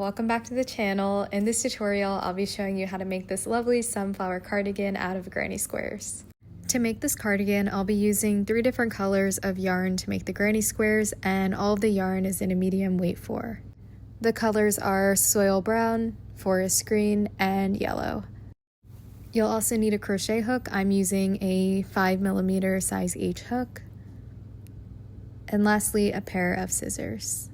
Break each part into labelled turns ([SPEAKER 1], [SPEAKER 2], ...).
[SPEAKER 1] welcome back to the channel. In this tutorial, I'll be showing you how to make this lovely sunflower cardigan out of granny squares. To make this cardigan, I'll be using 3 different colors of yarn to make the granny squares, and all of the yarn is in a medium weight 4. The colors are soil brown, forest green, and yellow. You'll also need a crochet hook. I'm using a 5mm size H hook. And lastly, a pair of scissors.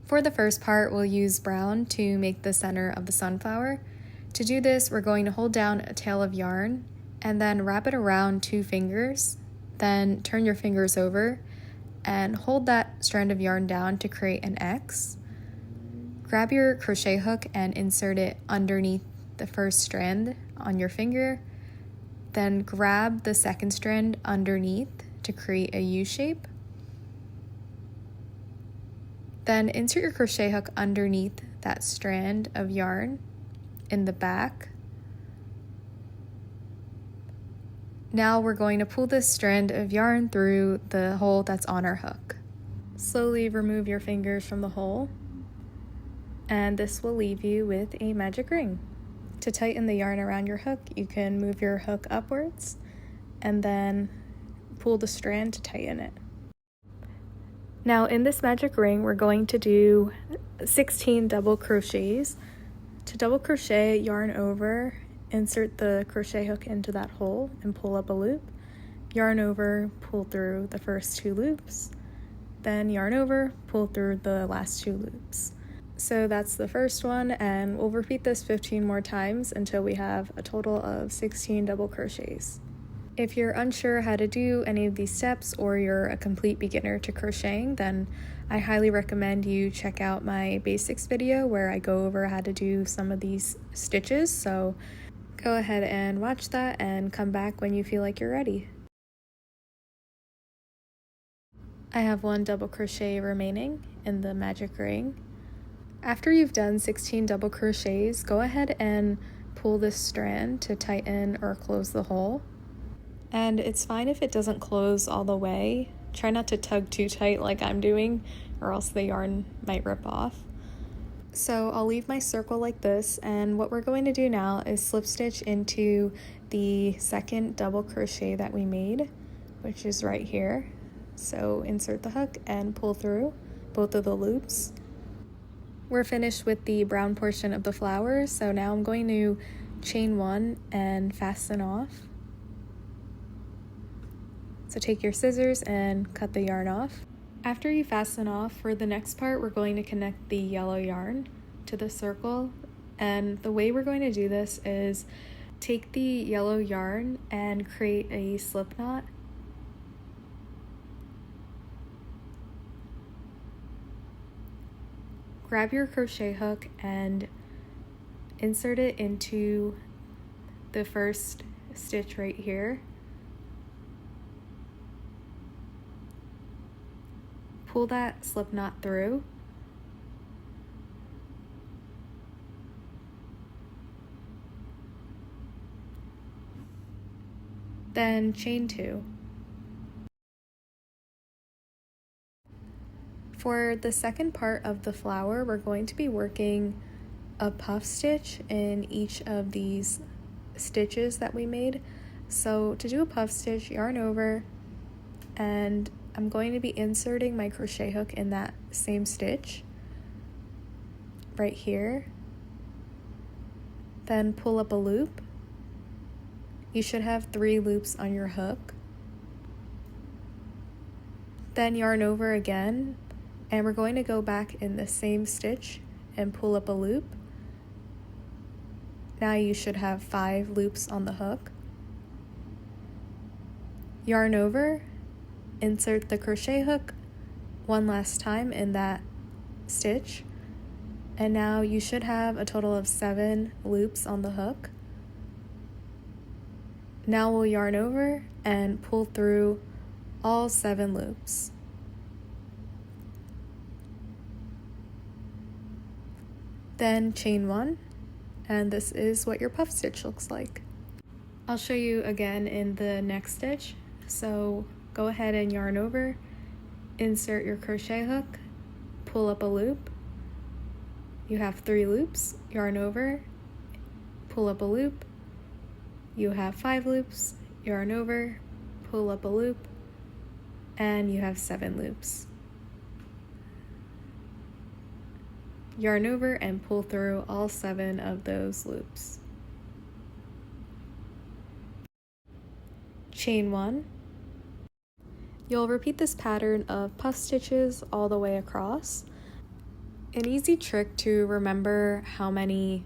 [SPEAKER 1] For the first part, we'll use brown to make the center of the sunflower. To do this, we're going to hold down a tail of yarn and then wrap it around 2 fingers. Then turn your fingers over and hold that strand of yarn down to create an X. Grab your crochet hook and insert it underneath the first strand on your finger. Then grab the second strand underneath to create a U shape. Then insert your crochet hook underneath that strand of yarn in the back. Now we're going to pull this strand of yarn through the hole that's on our hook. Slowly remove your fingers from the hole, and this will leave you with a magic ring. To tighten the yarn around your hook, you can move your hook upwards and then pull the strand to tighten it. Now in this magic ring, we're going to do 16 double crochets. To double crochet, yarn over, insert the crochet hook into that hole and pull up a loop. Yarn over, pull through the first 2 loops. Then yarn over, pull through the last 2 loops. So that's the first one, and we'll repeat this 15 more times until we have a total of 16 double crochets. If you're unsure how to do any of these steps, or you're a complete beginner to crocheting, then I highly recommend you check out my basics video where I go over how to do some of these stitches. So go ahead and watch that and come back when you feel like you're ready. I have 1 double crochet remaining in the magic ring. After you've done 16 double crochets, go ahead and pull this strand to tighten or close the hole. And it's fine if it doesn't close all the way. Try not to tug too tight like I'm doing, or else the yarn might rip off. So I'll leave my circle like this, and what we're going to do now is slip stitch into the second double crochet that we made, which is right here. So insert the hook and pull through both of the loops. We're finished with the brown portion of the flower, so now I'm going to chain 1 and fasten off. So take your scissors and cut the yarn off. After you fasten off, for the next part, we're going to connect the yellow yarn to the circle. And the way we're going to do this is take the yellow yarn and create a slip knot. Grab your crochet hook and insert it into the first stitch right here. Pull that slip knot through. Then chain 2. For the second part of the flower, we're going to be working a puff stitch in each of these stitches that we made. So to do a puff stitch, yarn over, and I'm going to be inserting my crochet hook in that same stitch right here. Then pull up a loop. You should have 3 loops on your hook. Then yarn over again, and we're going to go back in the same stitch and pull up a loop. Now you should have 5 loops on the hook. Yarn over, insert the crochet hook one last time in that stitch, and now you should have a total of 7 loops on the hook. Now we'll yarn over and pull through all 7 loops. Then chain 1, and this is what your puff stitch looks like. I'll show you again in the next stitch. So go ahead and yarn over, insert your crochet hook, pull up a loop, you have 3 loops, yarn over, pull up a loop, you have 5 loops, yarn over, pull up a loop, and you have 7 loops. Yarn over and pull through all 7 of those loops. Chain 1. You'll repeat this pattern of puff stitches all the way across. An easy trick to remember how many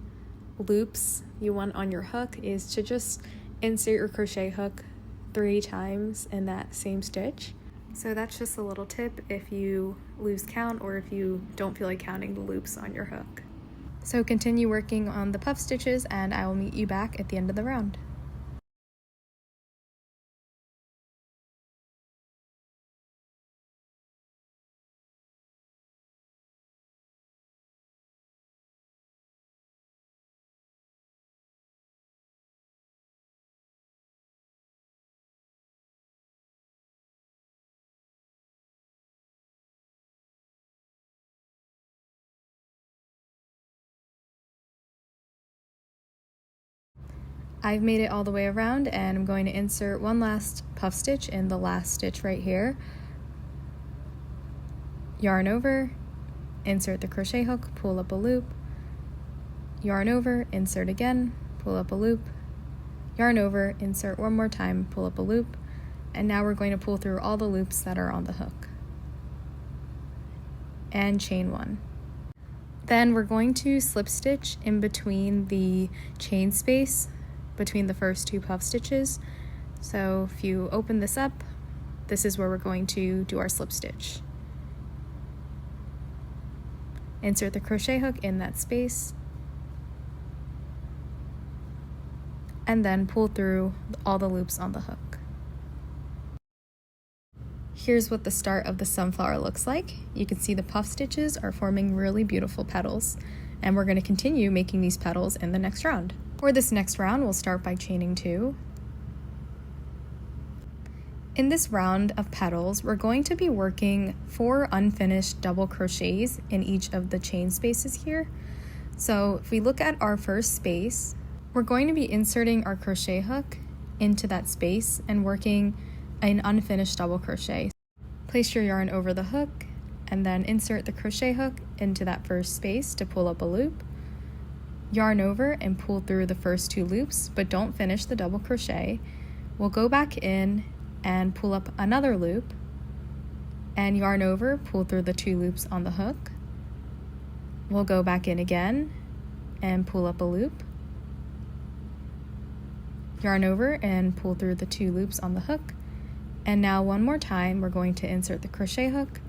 [SPEAKER 1] loops you want on your hook is to just insert your crochet hook 3 times in that same stitch. So that's just a little tip if you lose count or if you don't feel like counting the loops on your hook. So continue working on the puff stitches and I will meet you back at the end of the round. I've made it all the way around and I'm going to insert one last puff stitch in the last stitch right here. Yarn over, insert the crochet hook, pull up a loop, yarn over, insert again, pull up a loop, yarn over, insert one more time, pull up a loop, and now we're going to pull through all the loops that are on the hook. And chain 1. Then we're going to slip stitch in between the chain space between the first 2 puff stitches. So if you open this up, this is where we're going to do our slip stitch. Insert the crochet hook in that space and then pull through all the loops on the hook. Here's what the start of the sunflower looks like. You can see the puff stitches are forming really beautiful petals, and we're going to continue making these petals in the next round. For this next round, we'll start by chaining 2. In this round of petals, we're going to be working 4 unfinished double crochets in each of the chain spaces here. So if we look at our first space, we're going to be inserting our crochet hook into that space and working an unfinished double crochet. Place your yarn over the hook and then insert the crochet hook into that first space to pull up a loop. Yarn over and pull through the first 2 loops, but don't finish the double crochet. We'll go back in and pull up another loop and yarn over, pull through the 2 loops on the hook. We'll go back in again and pull up a loop. Yarn over and pull through the 2 loops on the hook. And now one more time, we're going to insert the crochet hook,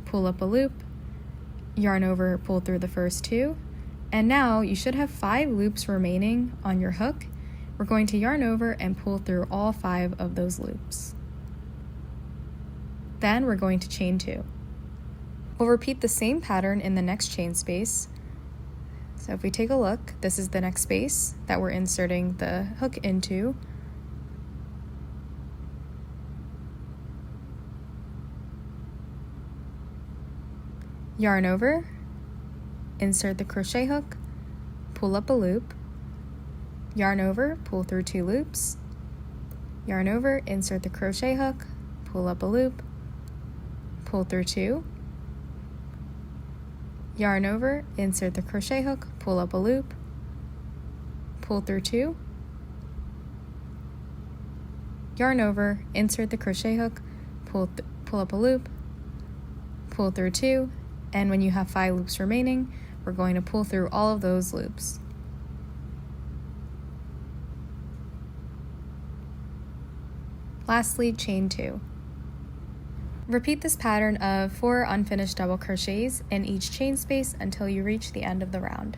[SPEAKER 1] pull up a loop, yarn over, pull through the first 2. And now you should have 5 loops remaining on your hook. We're going to yarn over and pull through all 5 of those loops. Then we're going to chain 2. We'll repeat the same pattern in the next chain space. So if we take a look, this is the next space that we're inserting the hook into. Yarn over, insert the crochet hook, pull up a loop, yarn over, pull through 2 loops, yarn over, insert the crochet hook, pull up a loop, pull through 2, yarn over, insert the crochet hook, pull up a loop, pull through 2, yarn over, insert the crochet hook, pull up a loop, pull through 2, and when you have 5 loops remaining, we're going to pull through all of those loops. Lastly, chain 2. Repeat this pattern of 4 unfinished double crochets in each chain space until you reach the end of the round.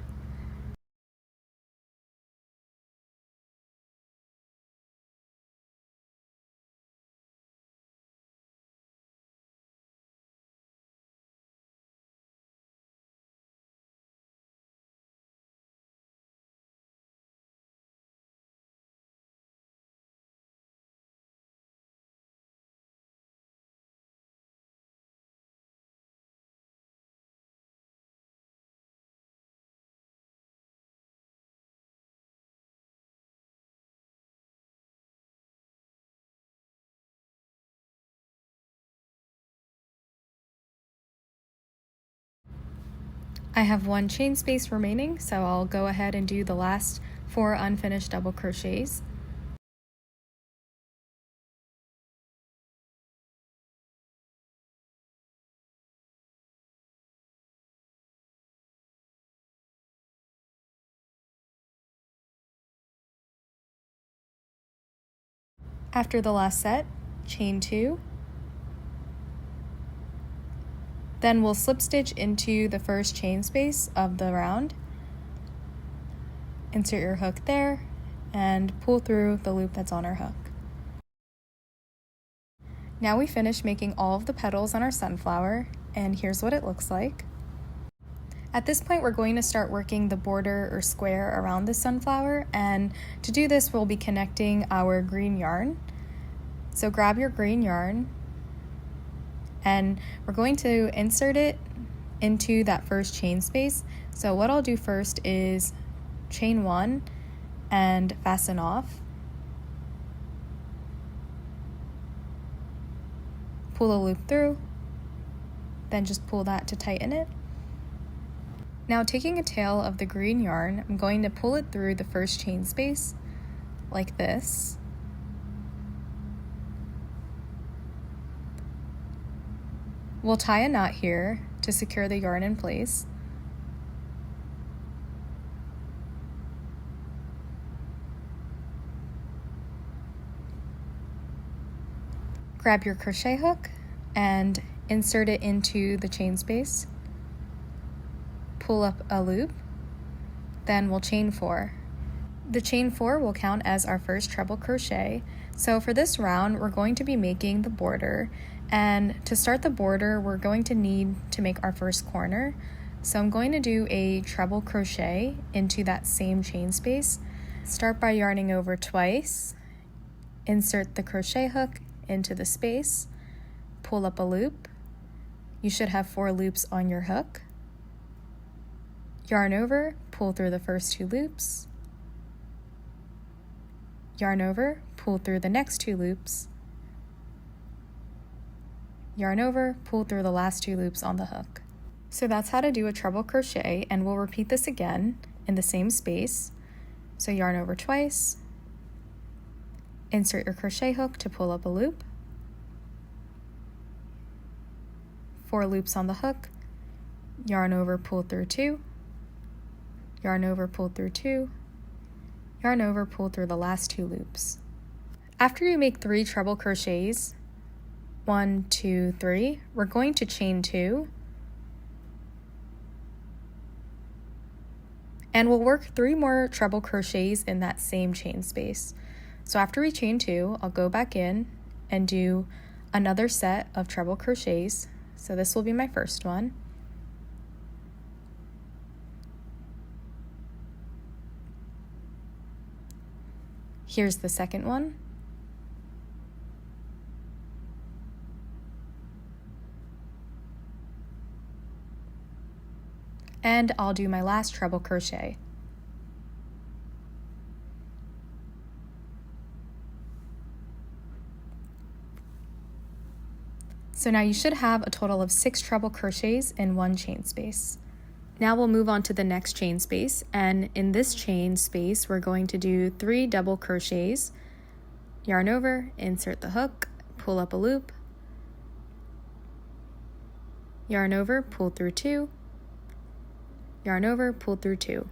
[SPEAKER 1] I have one chain space remaining, so I'll go ahead and do the last 4 unfinished double crochets. After the last set, chain 2. Then we'll slip stitch into the first chain space of the round. Insert your hook there and pull through the loop that's on our hook. Now we finished making all of the petals on our sunflower, and here's what it looks like. At this point, we're going to start working the border or square around the sunflower, and to do this, we'll be connecting our green yarn. So grab your green yarn, and we're going to insert it into that first chain space. So what I'll do first is chain 1 and fasten off. Pull the loop through, then just pull that to tighten it. Now taking a tail of the green yarn, I'm going to pull it through the first chain space like this. We'll tie a knot here to secure the yarn in place. Grab your crochet hook and insert it into the chain space. Pull up a loop, then we'll chain 4. The chain 4 will count as our first treble crochet. So for this round, we're going to be making the border, and to start the border, we're going to need to make our first corner. So I'm going to do a treble crochet into that same chain space. Start by yarning over twice, insert the crochet hook into the space, pull up a loop. You should have 4 loops on your hook. Yarn over, pull through the first 2 loops. Yarn over, pull through the next 2 loops. Yarn over, pull through the last 2 loops on the hook. So that's how to do a treble crochet, and we'll repeat this again in the same space. So yarn over twice, insert your crochet hook to pull up a loop, 4 loops on the hook, yarn over, pull through 2, yarn over, pull through 2, yarn over, pull through the last 2 loops. After you make 3 treble crochets, 1, 2, 3, we're going to chain 2, and we'll work 3 more treble crochets in that same chain space. So after we chain 2, I'll go back in and do another set of treble crochets. So this will be my first one. Here's the second one. And I'll do my last treble crochet. So now you should have a total of 6 treble crochets in one chain space. Now we'll move on to the next chain space, and in this chain space we're going to do 3 double crochets. Yarn over, insert the hook, pull up a loop, yarn over, pull through 2, yarn over, pull through 2.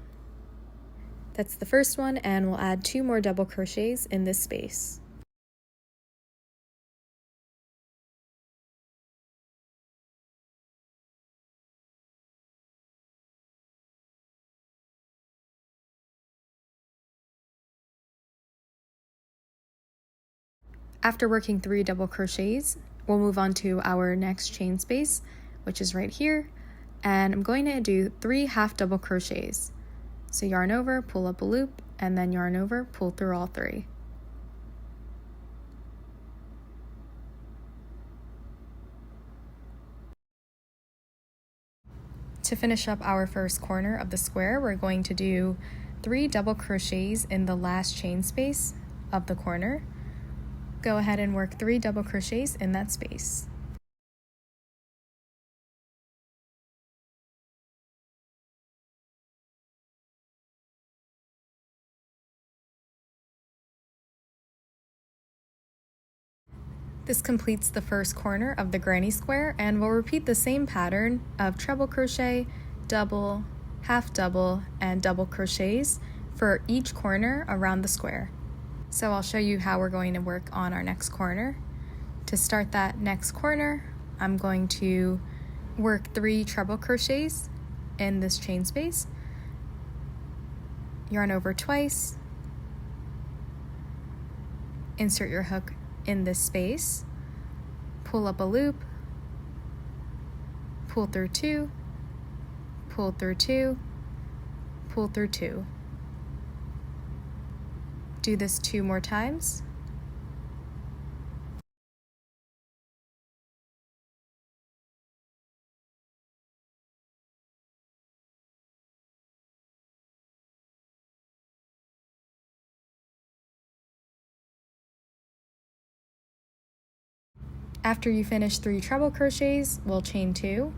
[SPEAKER 1] That's the first one, and we'll add 2 more double crochets in this space. After working 3 double crochets, we'll move on to our next chain space, which is right here, and I'm going to do 3 half double crochets. So yarn over, pull up a loop, and then yarn over, pull through all 3. To finish up our first corner of the square, we're going to do 3 double crochets in the last chain space of the corner. Go ahead and work 3 double crochets in that space. This completes the first corner of the granny square, and we'll repeat the same pattern of treble crochet, double, half double, and double crochets for each corner around the square. So I'll show you how we're going to work on our next corner. To start that next corner, I'm going to work 3 treble crochets in this chain space, yarn over twice, insert your hook in this space, pull up a loop, pull through 2, pull through 2, pull through 2. Do this 2 more times. After you finish 3 treble crochets, we'll chain 2.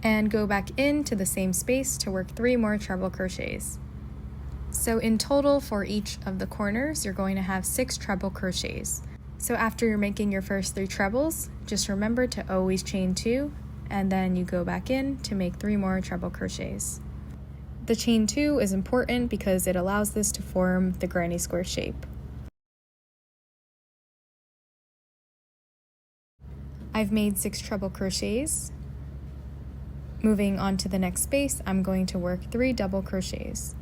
[SPEAKER 1] And go back into the same space to work 3 more treble crochets. So in total for each of the corners, you're going to have 6 treble crochets. So after you're making your first 3 trebles, just remember to always chain 2, and then you go back in to make 3 more treble crochets. The chain 2 is important because it allows this to form the granny square shape. I've made 6 treble crochets. Moving on to the next space, I'm going to work 3 double crochets.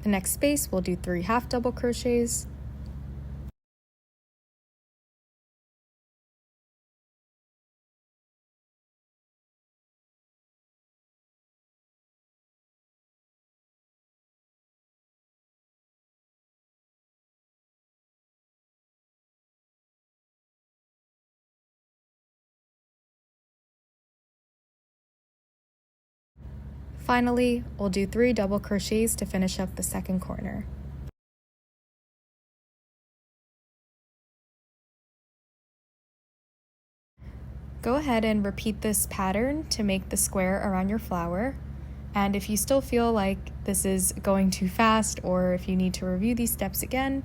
[SPEAKER 1] The next space, we'll do 3 half double crochets. Finally, we'll do 3 double crochets to finish up the second corner. Go ahead and repeat this pattern to make the square around your flower. And if you still feel like this is going too fast, or if you need to review these steps again,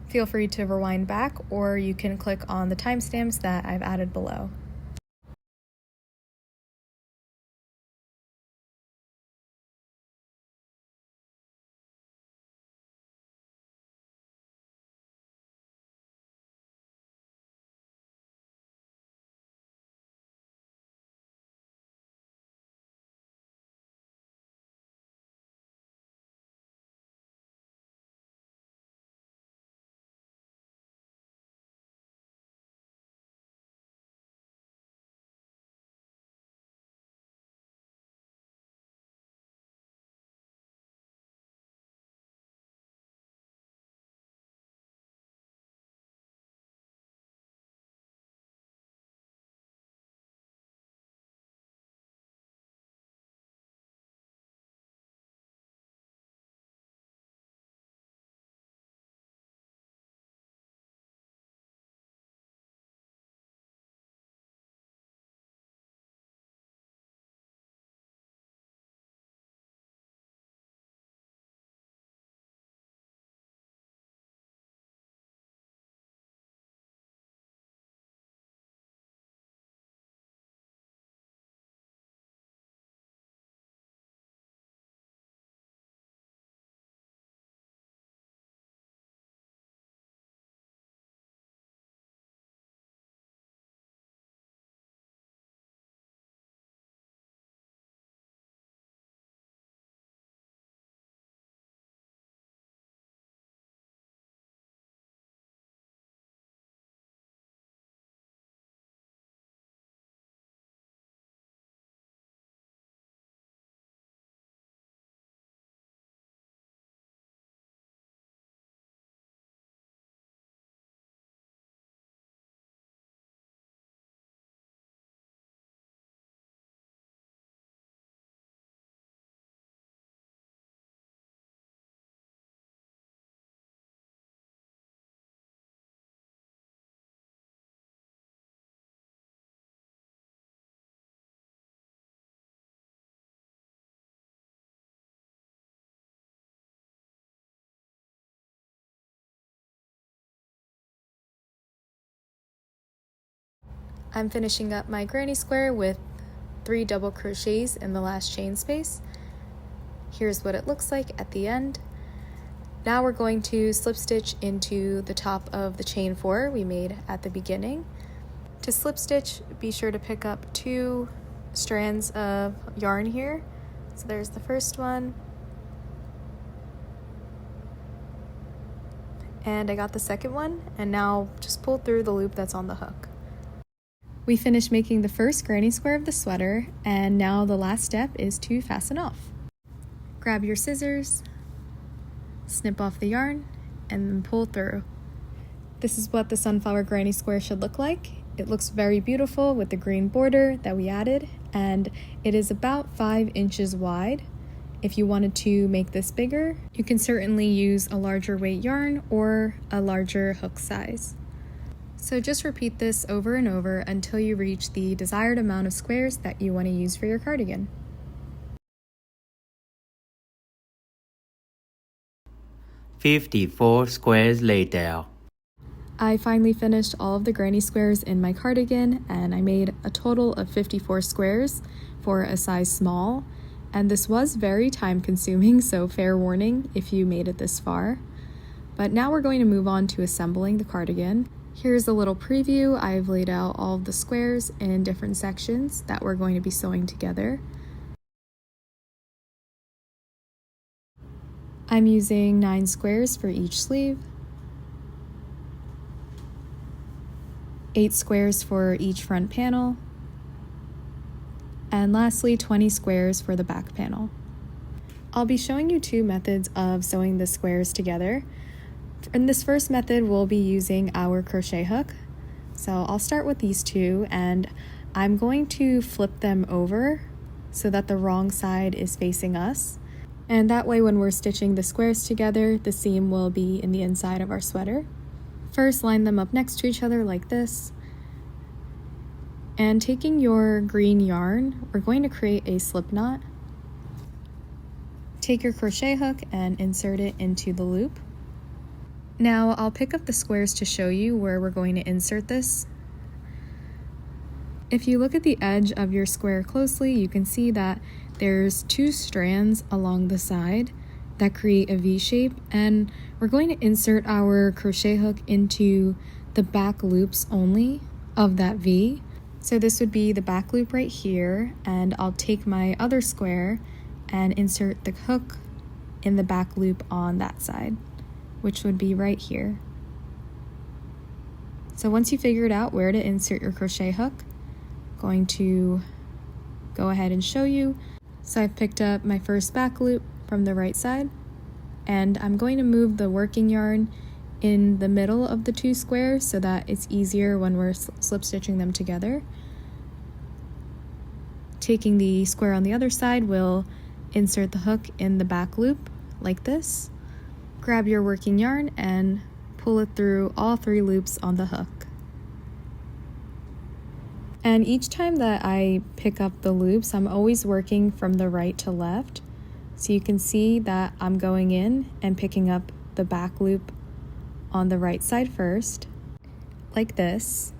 [SPEAKER 1] feel free to rewind back, or you can click on the timestamps that I've added below. I'm finishing up my granny square with 3 double crochets in the last chain space. Here's what it looks like at the end. Now we're going to slip stitch into the top of the chain 4 we made at the beginning. To slip stitch, be sure to pick up 2 strands of yarn here. So there's the first one, and I got the second one, and now just pull through the loop that's on the hook. We finished making the first granny square of the sweater, and now the last step is to fasten off. Grab your scissors, snip off the yarn, and then pull through. This is what the sunflower granny square should look like. It looks very beautiful with the green border that we added, and it is about 5 inches wide. If you wanted to make this bigger, you can certainly use a larger weight yarn or a larger hook size. So just repeat this over and over until you reach the desired amount of squares that you want to use for your cardigan.
[SPEAKER 2] "54 squares later."
[SPEAKER 1] I finally finished all of the granny squares in my cardigan, and I made a total of 54 squares for a size small. And this was very time consuming, so fair warning if you made it this far. But now we're going to move on to assembling the cardigan. Here's a little preview. I've laid out all of the squares in different sections that we're going to be sewing together. I'm using 9 squares for each sleeve, 8 squares for each front panel, and lastly 20 squares for the back panel. I'll be showing you 2 methods of sewing the squares together. In this first method, we'll be using our crochet hook. So I'll start with these 2, and I'm going to flip them over so that the wrong side is facing us. And that way when we're stitching the squares together, the seam will be in the inside of our sweater. First, line them up next to each other like this. And taking your green yarn, we're going to create a slip knot. Take your crochet hook and insert it into the loop. Now I'll pick up the squares to show you where we're going to insert this. If you look at the edge of your square closely, you can see that there's 2 strands along the side that create a V shape, and we're going to insert our crochet hook into the back loops only of that V. So this would be the back loop right here, and I'll take my other square and insert the hook in the back loop on that side, which would be right here. So once you figured out where to insert your crochet hook, I'm going to go ahead and show you. So I've picked up my first back loop from the right side, and I'm going to move the working yarn in the middle of the 2 squares so that it's easier when we're slip stitching them together. Taking the square on the other side, we'll insert the hook in the back loop like this. Grab your working yarn and pull it through all 3 loops on the hook. And each time that I pick up the loops, I'm always working from the right to left. So you can see that I'm going in and picking up the back loop on the right side first, like this,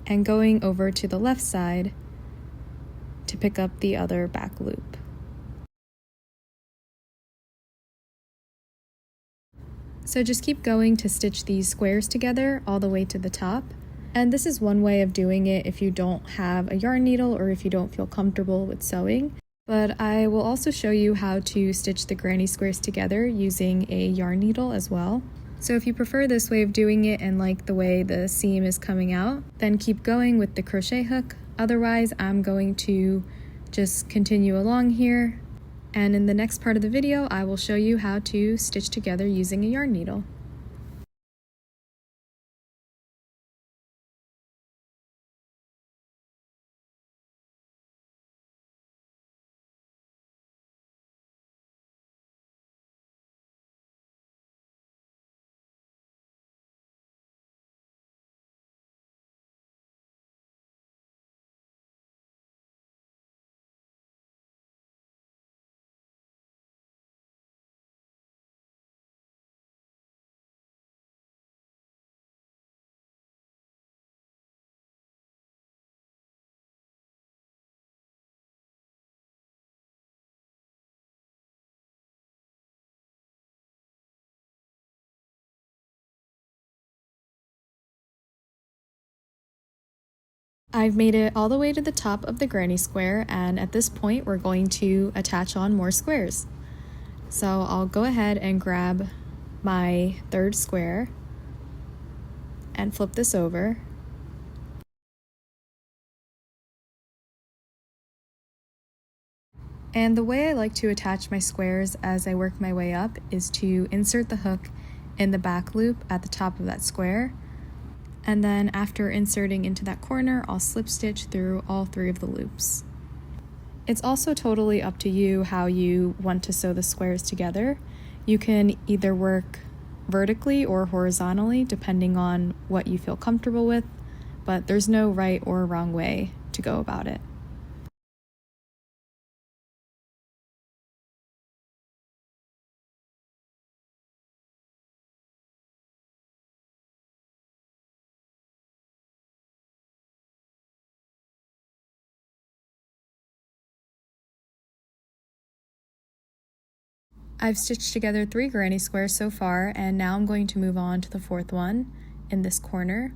[SPEAKER 1] and going over to the left side to pick up the other back loop. So just keep going to stitch these squares together all the way to the top. And this is one way of doing it if you don't have a yarn needle or if you don't feel comfortable with sewing. But I will also show you how to stitch the granny squares together using a yarn needle as well. So if you prefer this way of doing it and like the way the seam is coming out, then keep going with the crochet hook. Otherwise, I'm going to just continue along here. And in the next part of the video, I will show you how to stitch together using a yarn needle. I've made it all the way to the top of the granny square, and at this point we're going to attach on more squares. So I'll go ahead and grab my third square and flip this over. And the way I like to attach my squares as I work my way up is to insert the hook in the back loop at the top of that square. And then after inserting into that corner, I'll slip stitch through all 3 of the loops. It's also totally up to you how you want to sew the squares together. You can either work vertically or horizontally depending on what you feel comfortable with, but there's no right or wrong way to go about it. I've stitched together 3 granny squares so far, and now I'm going to move on to the 4th one in this corner.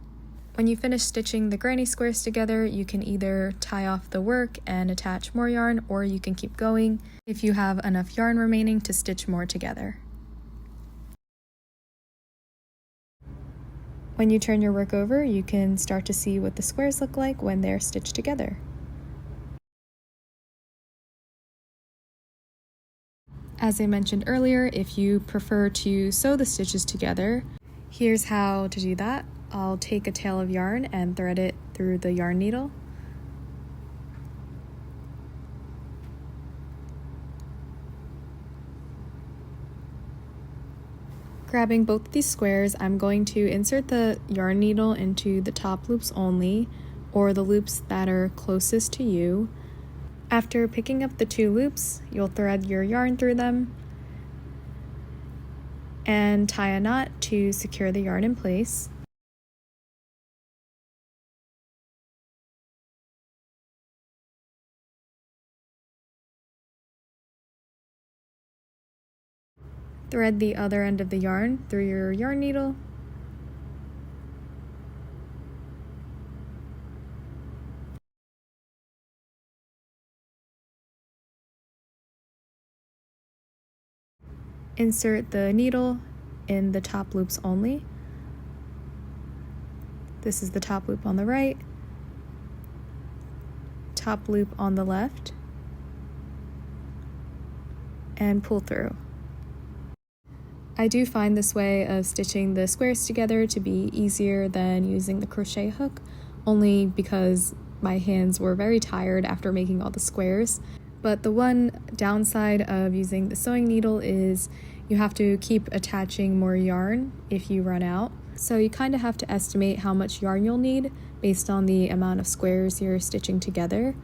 [SPEAKER 1] When you finish stitching the granny squares together, you can either tie off the work and attach more yarn, or you can keep going if you have enough yarn remaining to stitch more together. When you turn your work over, you can start to see what the squares look like when they're stitched together. As I mentioned earlier, if you prefer to sew the stitches together, here's how to do that. I'll take a tail of yarn and thread it through the yarn needle. Grabbing both these squares, I'm going to insert the yarn needle into the top loops only, or the loops that are closest to you. After picking up the 2 loops, you'll thread your yarn through them and tie a knot to secure the yarn in place. Thread the other end of the yarn through your yarn needle. Insert the needle in the top loops only. This is the top loop on the right, top loop on the left, and pull through. I do find this way of stitching the squares together to be easier than using the crochet hook, only because my hands were very tired after making all the squares. But the one downside of using the sewing needle is you have to keep attaching more yarn if you run out. So you kind of have to estimate how much yarn you'll need based on the amount of squares you're stitching together.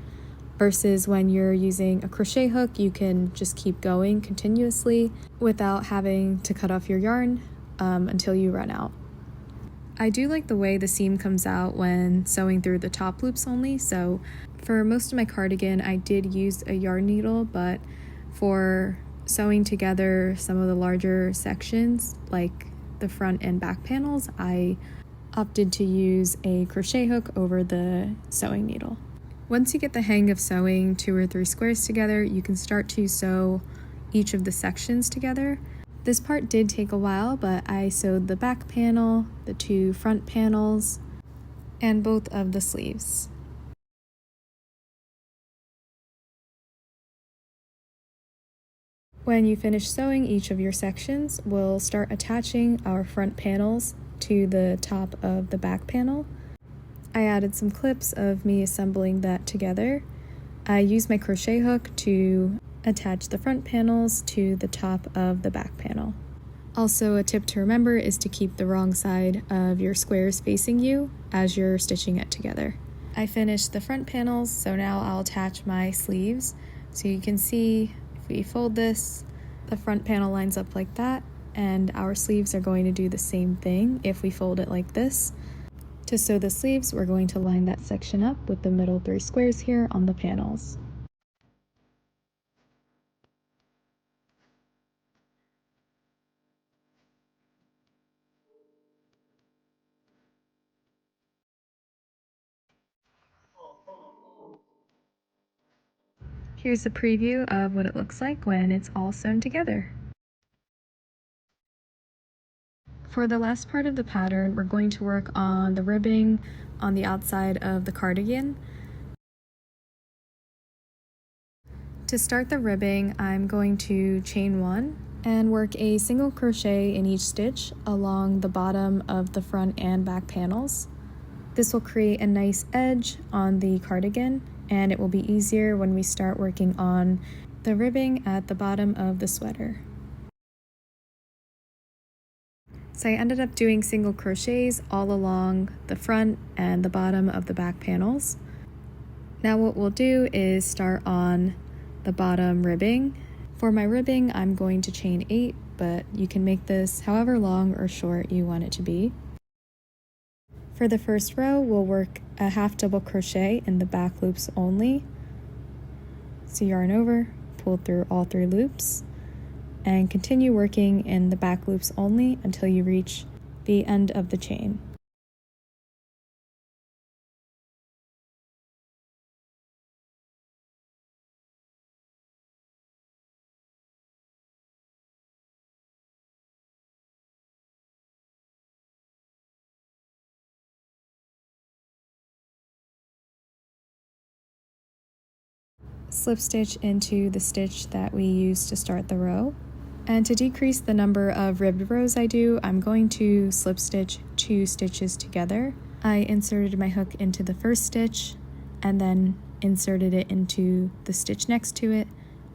[SPEAKER 1] Versus when you're using a crochet hook, you can just keep going continuously without having to cut off your yarn until you run out. I do like the way the seam comes out when sewing through the top loops only, so for most of my cardigan I did use a yarn needle, but for sewing together some of the larger sections like the front and back panels, I opted to use a crochet hook over the sewing needle. Once you get the hang of sewing 2 or 3 squares together, you can start to sew each of the sections together. This part did take a while, but I sewed the back panel, the 2 front panels, and both of the sleeves. When you finish sewing each of your sections, we'll start attaching our front panels to the top of the back panel. I added some clips of me assembling that together. I used my crochet hook to attach the front panels to the top of the back panel. Also, a tip to remember is to keep the wrong side of your squares facing you as you're stitching it together. I finished the front panels, so now I'll attach my sleeves. So you can see if we fold this, the front panel lines up like that, and our sleeves are going to do the same thing if we fold it like this. To sew the sleeves, we're going to line that section up with the middle 3 squares here on the panels. Here's a preview of what it looks like when it's all sewn together. For the last part of the pattern, we're going to work on the ribbing on the outside of the cardigan. To start the ribbing, I'm going to chain 1 and work a single crochet in each stitch along the bottom of the front and back panels. This will create a nice edge on the cardigan, and it will be easier when we start working on the ribbing at the bottom of the sweater. So I ended up doing single crochets all along the front and the bottom of the back panels. Now what we'll do is start on the bottom ribbing. For my ribbing, I'm going to chain 8, but you can make this however long or short you want it to be. For the first row, we'll work a half double crochet in the back loops only. So yarn over, pull through all 3 loops, and continue working in the back loops only until you reach the end of the chain. Slip stitch into the stitch that we used to start the row. And to decrease the number of ribbed rows I do, I'm going to slip stitch 2 stitches together. I inserted my hook into the first stitch and then inserted it into the stitch next to it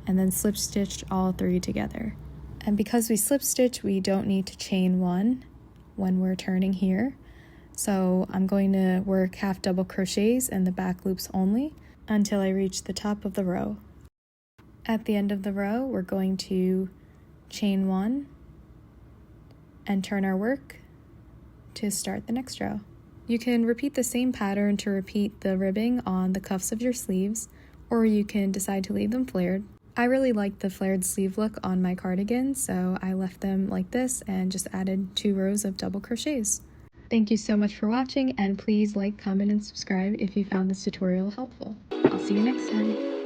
[SPEAKER 1] and then slip stitched all 3 together. And because we slip stitch, we don't need to chain 1 when we're turning here. So I'm going to work half double crochets in the back loops only until I reach the top of the row. At the end of the row, we're going to chain 1 and turn our work to start the next row. You can repeat the same pattern to repeat the ribbing on the cuffs of your sleeves, or you can decide to leave them flared. I really like the flared sleeve look on my cardigan, so I left them like this and just added 2 rows of double crochets. Thank you so much for watching, and please like, comment, and subscribe if you found this tutorial helpful. I'll see you next time.